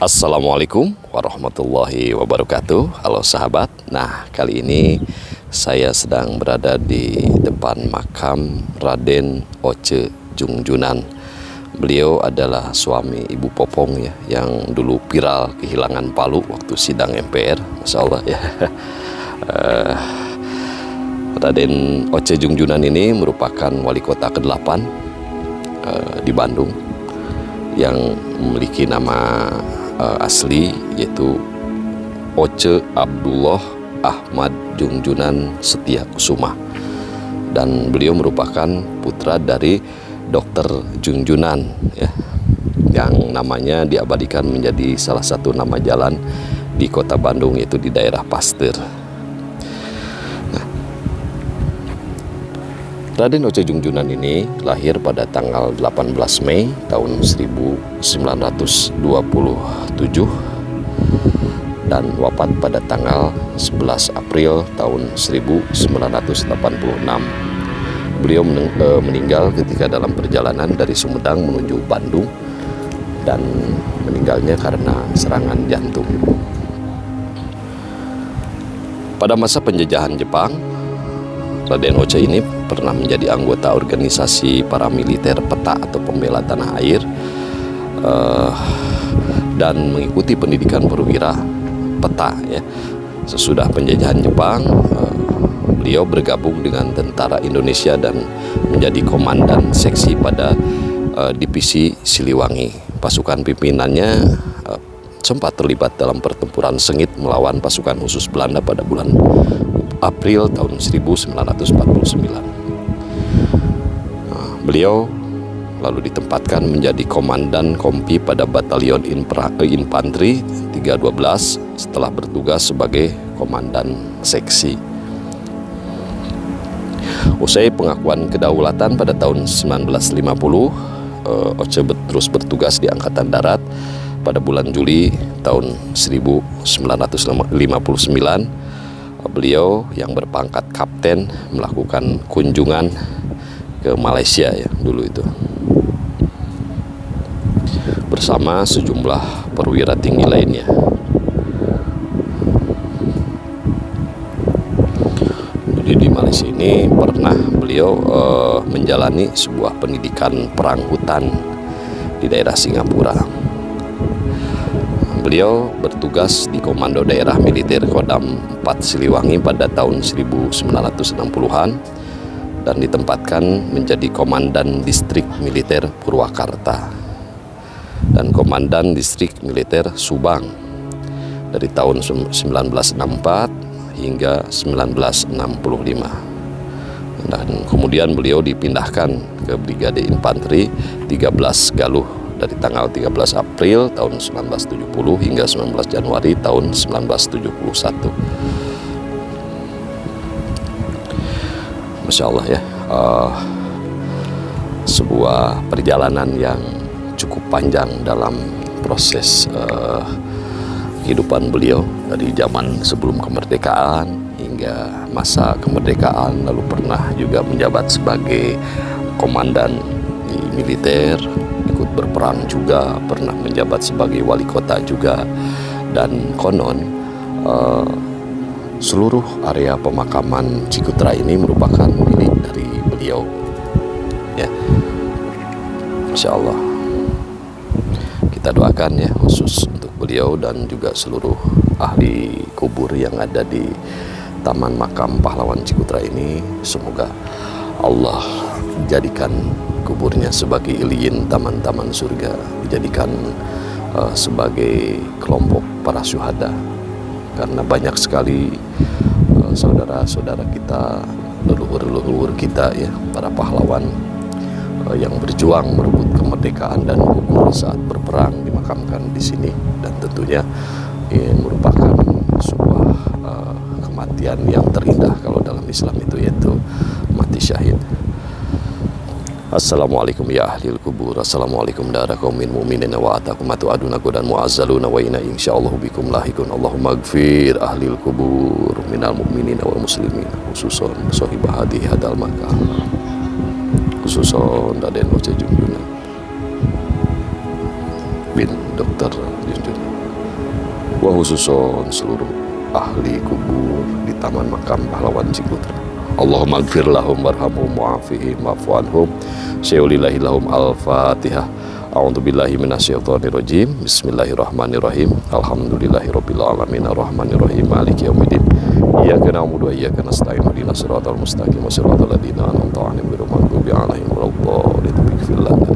Assalamualaikum warahmatullahi wabarakatuh. Halo sahabat. Nah, kali ini saya sedang berada di depan makam Raden Oce Jungjunan. Beliau adalah suami Ibu Popong ya, yang dulu viral kehilangan Palu waktu sidang MPR. Masya Allah ya. Raden Oce Jungjunan ini merupakan wali kota ke-8 di Bandung yang memiliki nama asli yaitu Oce Abdullah Ahmad Jungjunan Setiakusuma, dan beliau merupakan putra dari Dr. Jungjunan ya, yang namanya diabadikan menjadi salah satu nama jalan di kota Bandung, yaitu di daerah Pasteur. Raden Oce Jungjunan ini lahir pada tanggal 18 Mei tahun 1927 dan wafat pada tanggal 11 April tahun 1986. Beliau meninggal ketika dalam perjalanan dari Sumedang menuju Bandung dan meninggalnya karena serangan jantung. Pada masa penjajahan Jepang, Raden Oce ini pernah menjadi anggota organisasi paramiliter peta atau pembela tanah air dan mengikuti pendidikan perwira peta ya. Sesudah penjajahan Jepang, beliau bergabung dengan tentara Indonesia dan menjadi komandan seksi pada divisi Siliwangi. Pasukan pimpinannya sempat terlibat dalam pertempuran sengit melawan pasukan khusus Belanda pada bulan April tahun 1949. Beliau lalu ditempatkan menjadi komandan kompi pada Batalion Infanteri 312 setelah bertugas sebagai komandan seksi. Usai pengakuan kedaulatan pada tahun 1950, Oce terus bertugas di Angkatan Darat. Pada bulan Juli tahun 1959, beliau yang berpangkat kapten melakukan kunjungan ke Malaysia ya dulu itu bersama sejumlah perwira tinggi lainnya. Jadi di Malaysia ini pernah beliau menjalani sebuah pendidikan perang hutan di daerah Singapura. Beliau bertugas di Komando Daerah Militer Kodam 4 Siliwangi pada tahun 1960-an dan ditempatkan menjadi Komandan Distrik Militer Purwakarta dan Komandan Distrik Militer Subang dari tahun 1964 hingga 1965. Dan kemudian beliau dipindahkan ke Brigade Infanteri 13 Galuh dari tanggal 13 April tahun 1970 hingga 19 Januari tahun 1971. Masya Allah ya, sebuah perjalanan yang cukup panjang dalam proses kehidupan beliau dari zaman sebelum kemerdekaan hingga masa kemerdekaan, lalu pernah juga menjabat sebagai komandan di militer, ikut berperang juga, pernah menjabat sebagai wali kota juga, dan konon seluruh area pemakaman Cikutra ini merupakan milik dari beliau ya. Masya Allah, kita doakan ya khusus untuk beliau dan juga seluruh ahli kubur yang ada di Taman Makam Pahlawan Cikutra ini. Semoga Allah jadikan kuburnya sebagai iliin taman-taman surga, dijadikan sebagai kelompok para syuhada, karena banyak sekali saudara-saudara kita, leluhur-leluhur kita ya, para pahlawan yang berjuang merebut kemerdekaan dan gugur saat berperang dimakamkan di sini, dan tentunya ini merupakan sebuah kematian yang terindah kalau dalam Islam itu, yaitu mati syahid. Assalamualaikum ya ahlil kubur. Assalamualaikum dara qaumin mu'minin wa atakumatu aduna dan mu'azzaluna wa inna insyaallah bikum lahikun. Allahumma gfir ahlil kubur minal mu'minin wal muslimin khususan sahibah hadhihi hadal makam. khususon Raden Oce Junjuna bin Dr. Junjuna, wa khususon seluruh ahli kubur di Taman Makam Pahlawan Ciputra. Allahumma gfir lahum warhamhum wa'afihim wa'fu anhum. Syai'ulillahi lahum al-fatihah. A'udzubillahi minasyaitonirrajim. Bismillahirrahmanirrahim. Alhamdulillahirabbil alamin arrahmanirrahim maliki yaumiddin. Iyyaka na'budu wa iyyaka nasta'in ihdinas siratal mustaqim siratal ladzina an'amta 'alaihim ghairil maghdubi 'alaihim waladdallin.